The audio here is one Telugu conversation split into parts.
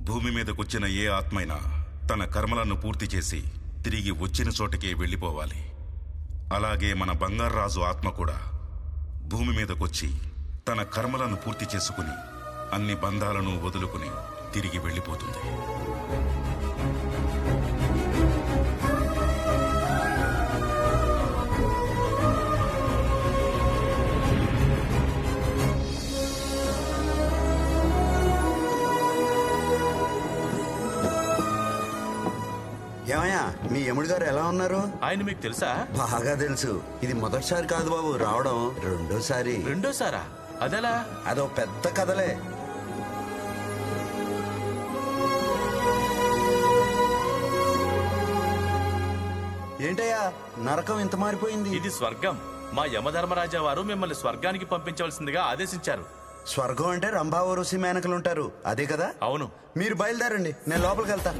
భూమి మీదకొచ్చిన ఏ ఆత్మైనా తన కర్మలను పూర్తి చేసి తిరిగి వచ్చిన చోటకే వెళ్ళిపోవాలి. అలాగే మన బంగారాజు ఆత్మ కూడా భూమి మీదకొచ్చి తన కర్మలను పూర్తి చేసుకుని అన్ని బంధాలను వదులుకుని తిరిగి వెళ్ళిపోతుంది. ఏమయ్యా, మీ యముడి గారు ఎలా ఉన్నారు? ఆయన మీకు తెలుసా? బాగా తెలుసు. ఇది మొదటిసారి కాదు బాబు రావడం, రెండోసారి. రెండోసారా? అదెలా? అదో పెద్ద కథలే. ఏంటయ్యా, నరకం ఇంత మారిపోయింది? ఇది స్వర్గం. మా యమధర్మరాజా వారు మిమ్మల్ని స్వర్గానికి పంపించవలసిందిగా ఆదేశించారు. స్వర్గం అంటే రంభావరుసి మేనకలుంటారు, అదే కదా? అవును. మీరు బయలుదేరండి, నేను లోపలికి వెళ్తా.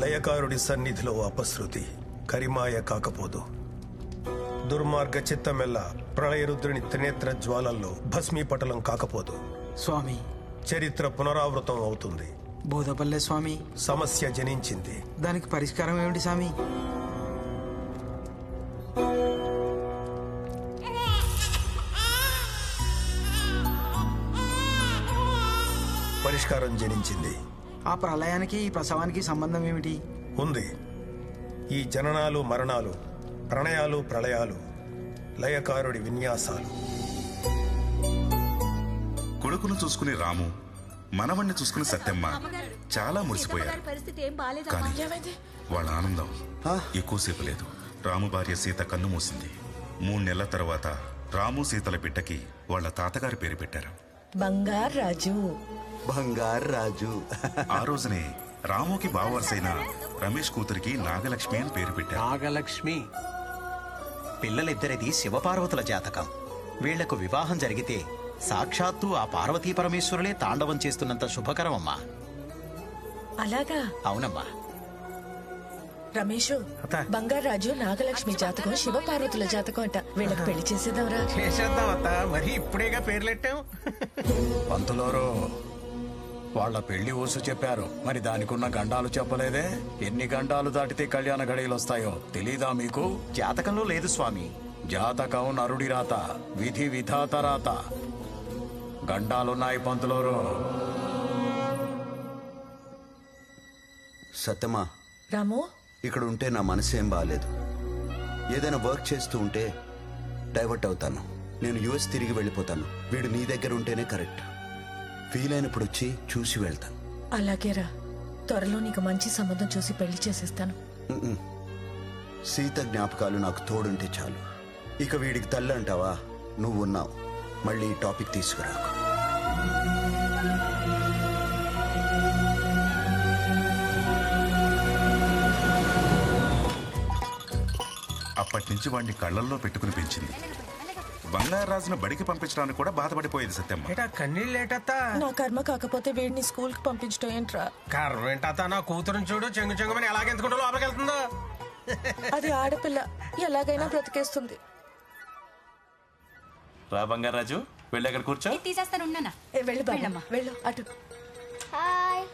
లయకారుడి సన్నిధిలో అపశృతి కరిమాయ కాకపోదు. దుర్మార్గ చిత్తమెల్ల ప్రళయరుద్రుని త్రినేత్ర జ్వాలల్లో భస్మీపటలం కాకపోదు. స్వామి, చరిత్ర పునరావృతం అవుతుంది. బోధపల్లె స్వామి, సమస్య జనించింది. దానికి పరిష్కారం ఏమిటి స్వామి? పరిష్కారం జనించింది. ఆ ప్రళయానికి ఈ ప్రసవానికి సంబంధం ఏమిటి? ఉంది. ఈ జననాలు మరణాలు, ప్రణయాలు ప్రళయాలు లయకారుడి విన్యాసాలు. కొడుకును చూసుకుని రాము, మనవణ్ణి చూసుకుని సత్యమ్మ చాలా మురిసిపోయారు. కానీ వాళ్ళ ఆనందం ఎక్కువసేపు లేదు. రాము భార్య సీత కన్ను మూసింది. 3 నెలల తర్వాత రాము సీతల బిడ్డకి వాళ్ళ తాతగారి పేరు పెట్టారు, బంగారు రాజు. బంగారు రాజు. ఆ రోజునే రాముకి బావవరసైన రమేష్ కూతురికి నాగలక్ష్మి అని పేరు పెట్టారు. నాగలక్ష్మి. పిల్లలిద్దరిది శివపార్వతుల జాతకం. వీళ్లకు వివాహం జరిగితే సాక్షాత్తు ఆ పార్వతీ పరమేశ్వరులే తాండవం చేస్తున్నంత శుభకరం అమ్మా. అలాగా? అవునమ్మా. రమేషు, బంగారు రాజు నాగలక్ష్మి జాతకం శివపార్వతుల జాతకం అంట. వీళ్ళకి పెళ్లి చేసేద్దాంరా. చేసేద్దాం అత్త, మరి ఇప్పుడేగా పేర్లెట్టాం. పంతులోరు వాళ్ళ పెళ్లి ఊసు చెప్పారు, మరి దానికున్న గండాలు చెప్పలేదే? ఎన్ని గండాలు దాటితే కళ్యాణ గడియలు వస్తాయో తెలీదా మీకు? జాతకంలో లేదు స్వామి. జాతకం నరుడి రాత, విధి విధాత రాత. గండాలున్నాయి పంతులోరు. సత్యమా, రాము, ఇక్కడ ఉంటే నా మనసు ఏం బాగాలేదు. ఏదైనా వర్క్ చేస్తూ ఉంటే డైవర్ట్ అవుతాను. నేను యుఎస్ తిరిగి వెళ్ళిపోతాను. వీడు నీ దగ్గర ఉంటేనే కరెక్ట్. వీలైనప్పుడు వచ్చి చూసి వెళ్తాను. అలాగేరా. త్వరలో నీకు మంచి సంబంధం చూసి పెళ్లి చేసేస్తాను. సీత జ్ఞాపకాలు నాకు తోడుంటే చాలు. ఇక వీడికి తల్లి అంటావా? నువ్వున్నావు. మళ్ళీ ఈ టాపిక్ తీసుకురాకు. అప్పటి నుంచి వాడిని కళ్ళల్లో పెట్టుకుని పెంచింది. బంగారాజును బడికి పంపించడానికి కూడా బాధపడిపోయేది సత్యమ్మ. ఏటా కన్నీళ్ళు ఏటత్తా? నా కర్మ కాకపోతే వీడిని స్కూల్ కి పంపించడం ఏంట్రా? కర్మ ఏంటత్తా? నా కూతురుని చూడు, చెంగు చెంగుమని ఎలాగెందుకుంటూ లోపలికి వెళ్తుందో. అది ఆడపిల్ల, ఎలాగైనా బ్రతికేస్తుంది. రా బంగారాజు, వెళ్ళి అక్కడ కూర్చో. తీసేస్తాను, ఉన్నానా? వెళ్ళు బాబు, వెళ్ళు అటు. హాయ్.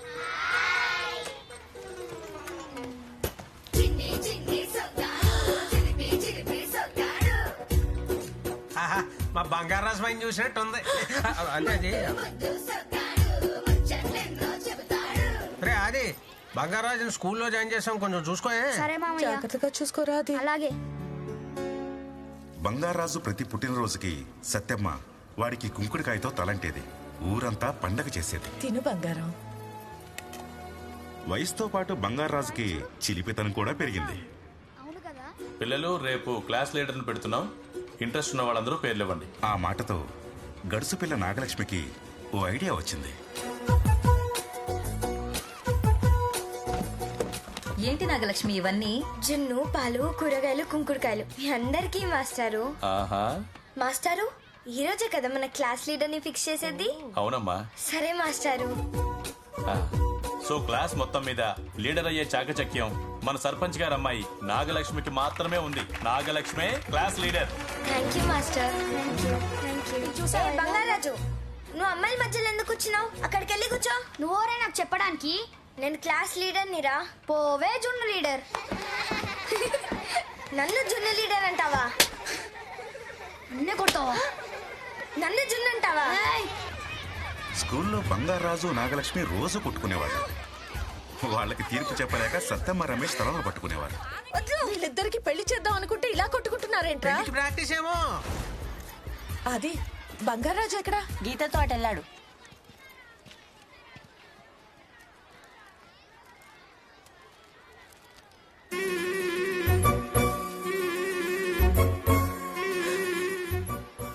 ఆహా, మా బంగారాజు పైన చూసినట్టు ఉంది. అంటే అది రే, అది బంగారాజుని స్కూల్లో జాయిన్ చేసాం, కొంచెం చూసుకోయే. జాగ్రత్తగా చూసుకోరా. అది అలాగే. బంగారాజు ప్రతి పుట్టినరోజుకి సత్యమ్మ వాడికి కుంకుడికాయతో తలంటేది. ఊరంతా పండగ చేసేది. తిను బంగారం. వయసుతో పాటు బంగారాజుకి చిలిపితనం కూడా పెరిగింది. పిల్లలు, రేపు క్లాస్ లీడర్ని పెడుతున్నాం. ఇంట్రెస్ట్ ఉన్న వాళ్ళందరూ పేర్లు ఇవ్వండి. ఆ మాటతో గడుసు పిల్ల నాగలక్ష్మికి ఓ ఐడియా వచ్చింది. ఏంటి నాగలక్ష్మి ఇవన్నీ? జున్ను, పాలు, కూరగాయలు, కుంకుడుకాయలు. మీ అందరికీ మాస్టారు. ఆహా, మాస్టారు, ఈ రోజే కదా మన క్లాస్ లీడర్ ని ఫిక్స్ చేసేది. అవునమ్మా. సరే మాస్టారు. సో క్లాస్ మొత్తం మీద లీడర్ అయ్యే చాకచక్యం మన సర్పంచ్ గారు అమ్మాయి నాగలక్ష్మికి మాత్రమే ఉంది. నాగలక్ష్మే class leader. Thank you master. ఏ బంగారాజు, నువ్వు అమ్మాయిల మధ్యలో ఎందుకు కూర్చున్నావు? అక్కడికి వెళ్ళి కూర్చో. నువ్వోరే నాకు చెప్పడానికి? నేను క్లాస్ లీడర్ నిరా. పోవే జున్ను లీడర్. నన్ను జున్ను లీడర్ అంటావా? అన్నే కొడతావా? నన్ను జున్ను అంటావా? స్కూల్లో బంగారాజు నాగలక్ష్మి రోజు కొట్టుకునేవాళ్ళు. వాళ్ళకి తీర్పు చెప్పలేక సత్యమ్మ రమేష్ తలలు పట్టుకునేవారు. వీళ్ళిద్దరికి పెళ్లి చేద్దాం అనుకుంటే ఇలా కొట్టుకుంటున్నారేంట్రా? ప్రాక్టీస్ ఏమో. అది బంగారాజు ఎక్కడా? గీతతో అటు వెళ్ళాడు.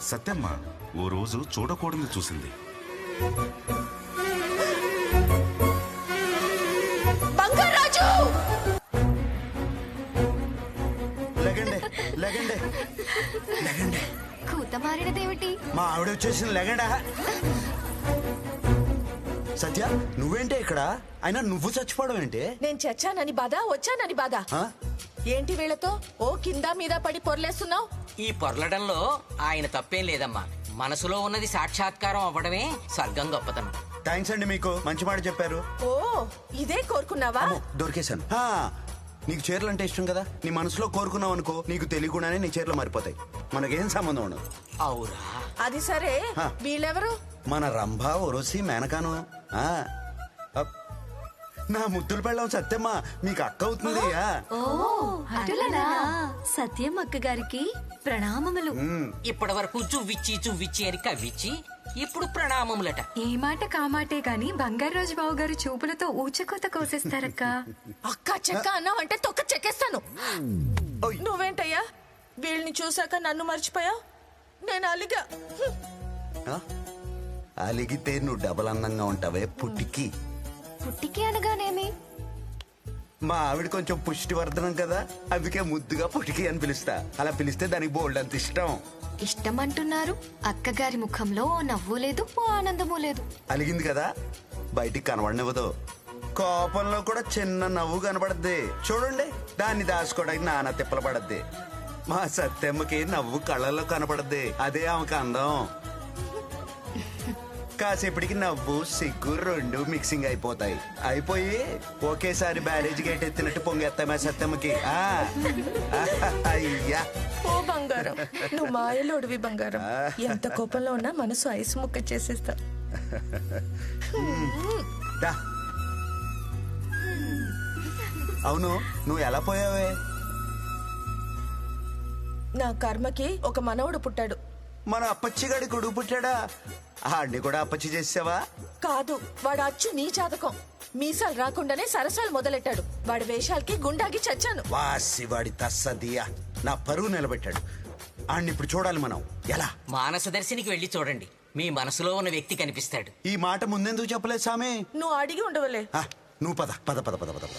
సత్యమ్మ ఓ రోజు చూడకూడదు చూసింది. బంగారాజు! లెగండి, లెగండి, లెగండి. కూత మారినదేమిటి? మా ఆవిడ వచ్చేసింది. లెగండా. సత్య, నువ్వేంటే ఇక్కడ? అయినా నువ్వు చచ్చిపోవడం ఏంటి? నేను చచ్చానని బాధ, వచ్చానని బాధ. ఆ? ఏంటి వీళ్ళతో ఓ కింద మీద పడి పొర్లేస్తున్నావు? ఈ పొర్లడంలో ఆయన తప్పేం లేదమ్మా. మనసులో ఉన్నది సాక్షాత్కారం అవ్వడమే స్వర్గం గొప్పతనం. థ్యాంక్స్ అండి, మీకు మంచి మాట చెప్పారు. ఓ ఇదే కోరుకున్నావా? అమ్మో, దొరికేశాను. నీకు చీరలు అంటే ఇష్టం కదా, నీ మనసులో కోరుకున్నావు అనుకో, నీకు తెలియకుండానే నీ చీరలు మారిపోతాయి. మనకేం సంబంధం ఉండదు. అవురా? అది సరే, వీళ్ళెవరు? మన రంభ ఒరోసి మేనకాను. నా ముద్దులు పెళ్ళం సత్యమ్మ, మీకు అక్క అవుతుంది. అటులనా సత్యం అక్క గారికి ప్రణామములు. ఇప్పటి వరకు చువ్విచ్చి అని కవ్విచ్చి ఇప్పుడు ప్రణామములట. ఏ మాట కామాటే గాని బంగారాజు బాబు గారు చూపులతో ఊచకోత కోసేస్తారక్క. అక్క చెక్క అన్నావు అంటే తొక్క చెక్కేస్తాను. నువ్వేంటయ్యా వీళ్ళని చూసాక నన్ను మర్చిపోయావు? నేను అలిగా. అలిగితే నువ్వు డబల్ అందంగా ఉంటావే పుట్టికి. పుట్టికి అనగానేమి? మా ఆవిడ కొంచెం పుష్టివర్ధనం కదా, అందుకే ముద్దుగా పుట్టికి అని పిలుస్తా. అలా పిలిస్తే దానికి బోల్డ్ అంత ఇష్టం. ఇష్టం అంటున్నారు, అక్కగారి ముఖంలో ఓ నవ్వు లేదు, ఓ ఆనందము లేదు. అలిగింది కదా, బయటికి కనబడనివ్వదు. కోపంలో కూడా చిన్న నవ్వు కనబడద్ది చూడండి, దాన్ని దాచుకోవడానికి నానా తిప్పలు పడద్ది. మా సత్యమ్మకి నవ్వు కళ్ళల్లో కనపడద్ది, అదే ఆమెకు అందం. కాసేపటికి నవ్వు సిగ్గు రెండు మిక్సింగ్ అయిపోతాయి. అయిపోయి ఒకేసారి బ్యారేజ్ గేట్ ఎత్తినట్టు పొంగెత్తామే సత్యమ్మకి. అయ్యా ఓ బంగారం, నువ్వు మాయలోడివి బంగారం. ఎంత కోపంలో ఉన్నా మనసు ఐసు ముక్క చేసేస్తా. అవును, నువ్వు ఎలా పోయావే? నా కర్మకి ఒక మనవడు పుట్టాడు. మన అప్పచ్చిగాడి కొడుకు పుట్టాడా? ఆడిని కూడా అప్పచ్చి చేసావా? కాదు, వాడు అచ్చు నీ జాతకం. మీసాలు రాకుండానే సరసాలు మొదలెట్టాడు. వాడి వేషాలకి గుండాగి చచ్చాను. వాసి వాడి తస్సదియా నా పరువు నిలబెట్టాడు. ఆడిని ఇప్పుడు చూడాలి మనం. ఎలా? మానసదర్శినికి వెళ్ళి చూడండి, మీ మనసులో ఉన్న వ్యక్తి కనిపిస్తాడు. ఈ మాట ముందెందుకు చెప్పలేదు సామి? నువ్వు అడిగి ఉండవలే. నువ్వు పద పద పద పద పద.